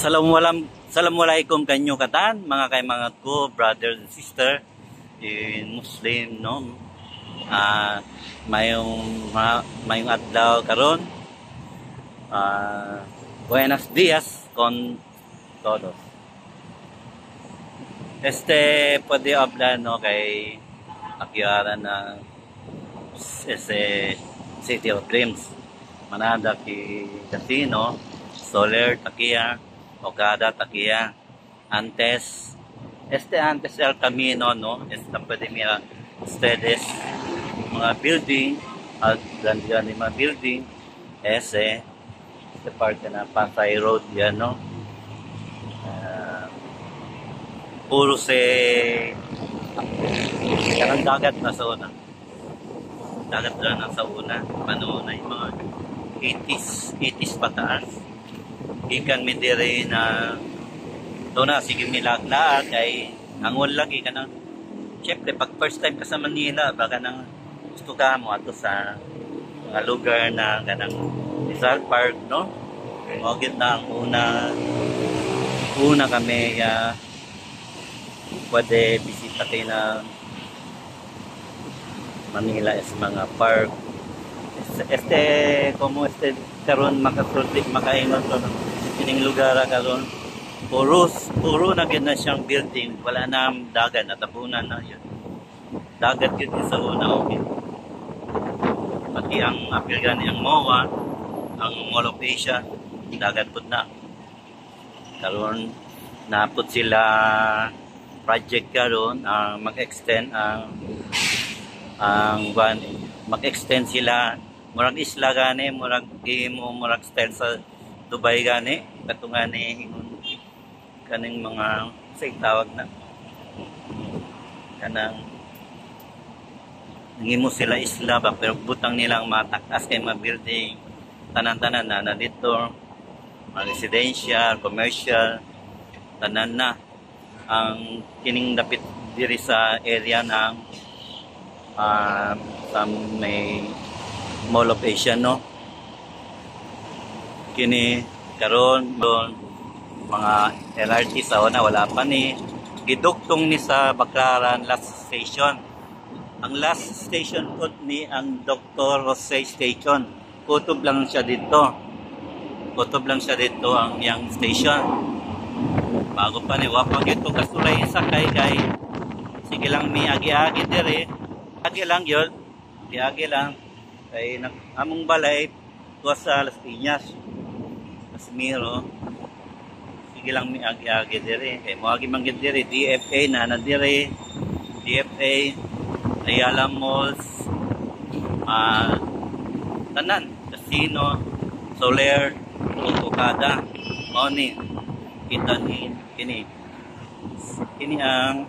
Assalamualaikum kanyo katan, mga kay mga ko, brother and sister, in Muslim, no? Mayong adlaw karon. Buenos días con todos. Pwede hablar, no, kay akyara na City of Dreams. Manada ki Casino, Soler, Takia, Okada, Takia, antes el camino, no, pwede mira ustedes mga building, at ganda ni mga building, parte na Pasay Road yan, no, puro ang dagat na sa una, dagat na sa una, panahon na yung mga 80s pataas. Ikan mi dire na doon na sige milaglaag ay angon lagi ka na. Siyempre pag first time ka sa Manila baka nang gusto ka mo ato sa mga lugar na kanang Rizal Park, no? Mogit na ang una kami pwede bisita kayo na Manila is mga park. Karon makaingon to ining lugar karon puro na gid na siyang building, wala na dagat, natapunan na yun dagat gid sa una, okay. Pati ang apilgan ang MOA, ang Mall of Asia, dagat pud na karon. Naput sila project karon mag-extend mag-extend sila murag isla gani, murag style sa Dubai gani, katungan ni kaning mga sa tawag na kanang ngimo sila isla ba, pero butang nilang matakas kay mga building tanan-tanan na dito, mga residential, commercial, tanan na ang kining dapit diri sa area ng sa may Mall of Asia, no. Kini karon doon mga LRT sa una wala pa ni gidugtong ni sa Baclaran last station. Ang last station po ni ang Dr. Jose Station. Kutob lang siya dito ang yang station. Bago pa ni wapang ito kasulay sa kay sige lang mi agi-agi dire. Agi lang yun. Agi lang. Kay among balay tuwa sa Las Piñas, Casimiro. Sige lang mi agi-agi dire. Kay moagi man gid dire DFA na dire. DFA, Ayala Malls, tanan, Casino, Soler, Okada, Moni, kita ni kini ang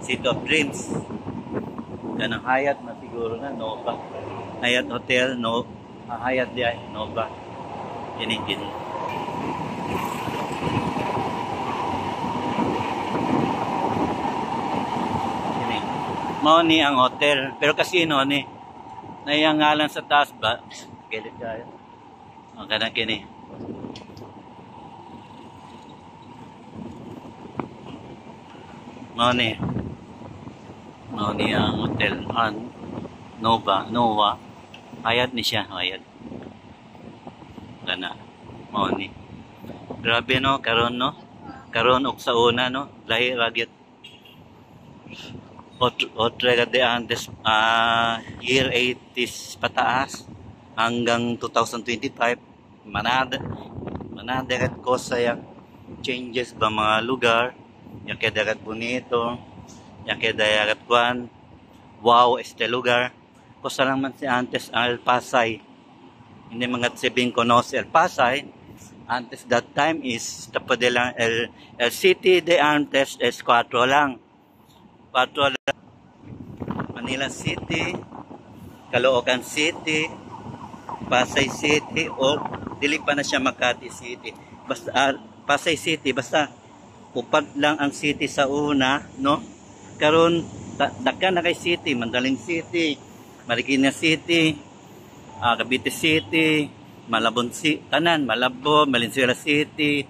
City of Dreams. Kanang Hyatt na siguro na Nova. Hyatt Hotel, no, Hyatt di ay Nova. Kini. Mao ni ang hotel, pero casino ni nayang ngalan sa taas ba? Kilit kayo. Ang kanang kini. Mao ni ang hotel Nova. Hyatt ni siya, Hyatt. Kana mao ni. Grabe, no, karon og sa una, no, lahi ragyat. Otra de antes year 80s pataas hanggang 2025 manada kat ko sa changes ba mga lugar, yang kaya dagat bonito, yang kaya dagat kuan, wow, este lugar kosa lang man si antes al Pasay, hindi mga sabing konos el Pasay antes that time is tapos de lang el city de antes es 4 lang. Manila City, Caloocan City, Pasay City, o dili pa na siya Makati City. Basta Pasay City, basta upad lang ang city sa una, no? Karon daghan na kay city, Mandaling City, Marikina City, Cavite City, Malabon City, tanan, Malabo, Valenzuela City,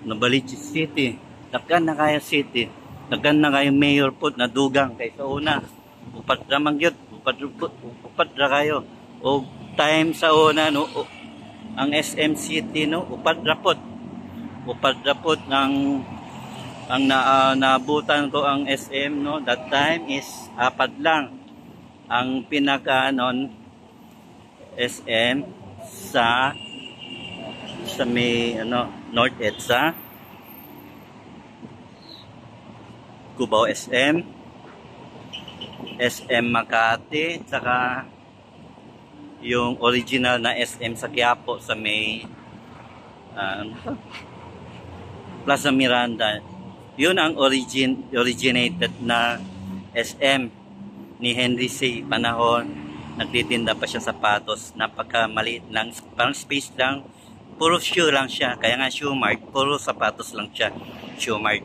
Novaliches City, daghan na kayo city, daghan na kayo mayor po na dugang kay sa una. Upat ra man gyud, upat ra kayo. O time sa una no, ang SM City no, upat ra pod ng ang naabutan ko ang SM no, that time is apat lang ang pinaka non SM sa may North EDSA, Cubao SM, SM Makati, saka yung original na SM sa Quiapo sa may Plaza Miranda. Yun ang originated na SM ni Henry C. Panahon. Nagtitinda pa siya sapatos, napaka-maliit lang, parang space lang, puro shoe lang siya, kaya nga shoe mart, puro sapatos lang siya, shoe mart.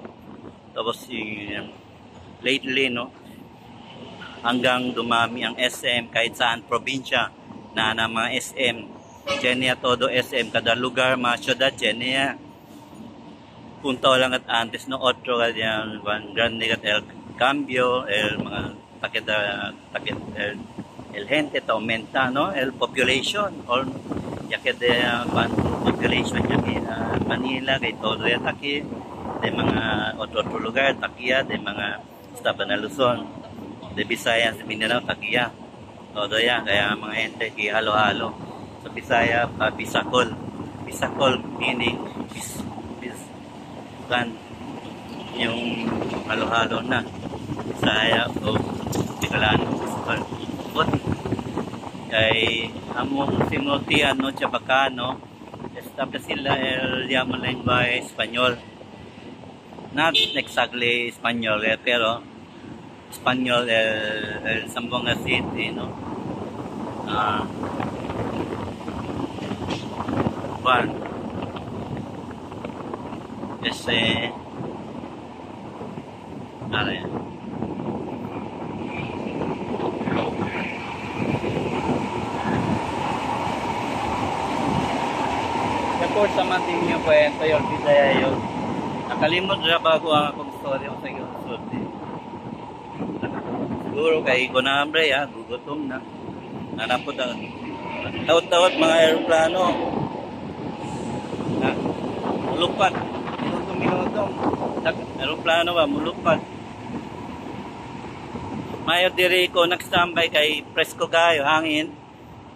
Tapos lately no, hanggang dumami ang SM kahit saan probinsya na mga SM, Genia todo SM, kada lugar, mga syudad, Genia. Punta lang at antes no, otro ganyan, grande kat el cambio, el mga takeda el gente ta aumenta no, el population or ya que de population ya Manila kay todo ya taki de mga otro lugar takia de mga estado na Luzon, de Visayas, Mindanao takia todo ya, kaya mga gente ki halo-halo sa Bisaya, Bisacol meaning kan yung halo-halo na Bisaya o Bicolano Bisacol. Kay among sinultian no, Chabacano, establish sila el llaman lengua Espanyol. Not exactly Espanyol pero Espanyol el Zamboanga City no. Juan Tapos sa mating nyo kwento yung Bisaya yun. Nakalimod na bago ang akong story yung sa iyo. Siguro kay ko na hambre ha, gugutom na. Nanapod ang tawat-tawat mga aeroplano. Mulupat. Minutong. Aeroplano ba, mulupat. Mayo diri ko nag-standby kay presko kayo, hangin.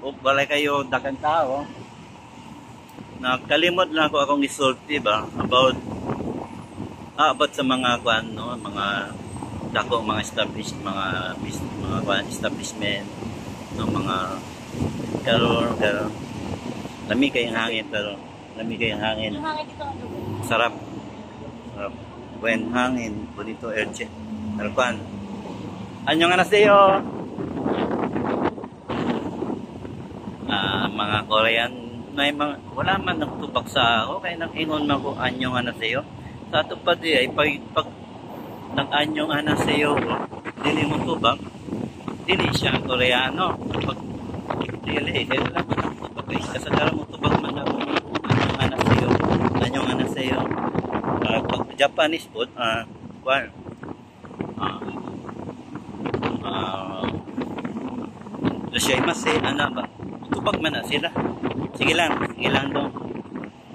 O balay kayo dagang tao. Nakalimot lang ako akong isulti ba about sa mga no, mga dako mga establishment no, mga karon lami kay hangin pero lami kay hangin. Yung hangin dito sarap. When hangin bonito erche. Alpan. Anyong anaseo. Mga Korean may mga, wala man nagtubak sa ako kaya nang ingon man ko anyong anaseo. Sa ato pa di ay pag nag-anyong anaseo dili mo tubak dili siya Koreano. Pag dili lang tubak kay kasagaran mo tubak man ako anyong anaseo. Pag Japanese food Rashaimase ba tubak man na sila. Sige lang dong.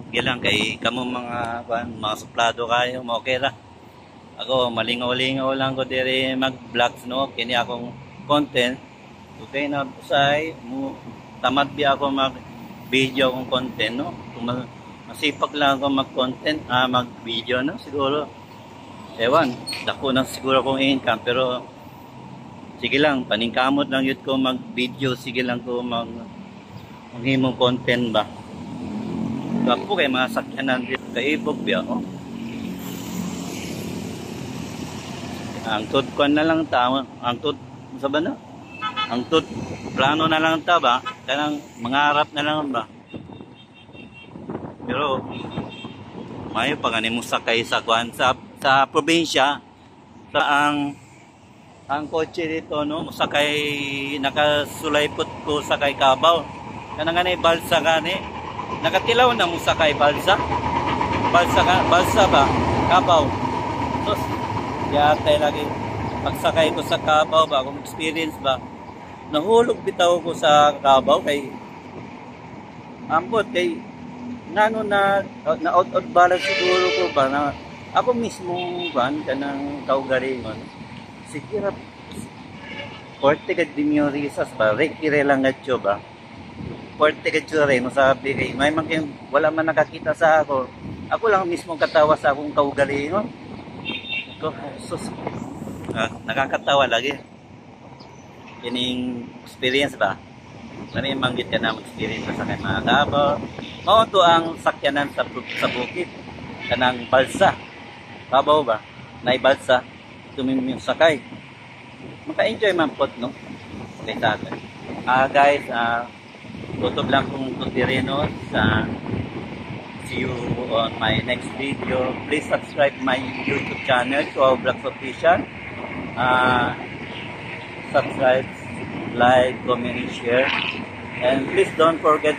Sige lang kay kamo mga suplado kayo, okay ra. Ako malingaw-lingaw lang ko diri mag-vlogs no, kini akong content. Okay na usay mo tamad biya ako mag-video akong content no. Masipag lang ako mag-content, mag-video no siguro. Ewan, dako na siguro akong income pero sige lang, paningkamot lang yun ko mag-video, sige lang ko maghimong content ba. Gapo kay mga sakyanan dito kay Ibog biya oh. Ang tudkon na lang ta, ang tud sa ba na? Ang tud plano na lang ta ba? Kanang mangarap na lang ba? Pero mayo pa gani mo sakay sa kuan sa probinsya sa ang kotse dito no, sakay nakasulaipot ko sakay Cavao. Kanang balsa gani nakatilaw na mo sakay balsa balsa ba? Kabaw. Sus, yatay lagi. Pagsakay ko sa Kabaw ba, kung experience ba, nahulog bitaw ko sa Kabaw kay ambot kay ngano na out balance siguro ko ba na ako mismo ban kanang kaugalingon. Siguro 40 ka dimyorisas ba, rekire lang gatyo ba. 40 ka rin, sabi kay may man kayong wala man nakakita sa ako. Ako lang mismo katawa sa akong kaugalingon. Ko sus. Nakakatawa lagi. Kining experience ba? Kani manggit ka na experience sa kay mga Kabaw. Mao to ang sakyanan sa bukid kanang balsa. Kabaw ba? Nay balsa tumimim sakay. Maka-enjoy man pot no. Kay sa akin. Guys, tutob lang kung tutirino sa see you on my next video. Please subscribe my YouTube channel to our Vlogs Official. Subscribe, like, comment, and share. And please don't forget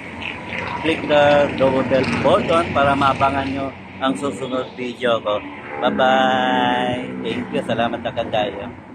click the bell button para maabangan nyo ang susunod video ko. Bye-bye! Thank you. Salamat na kandayo.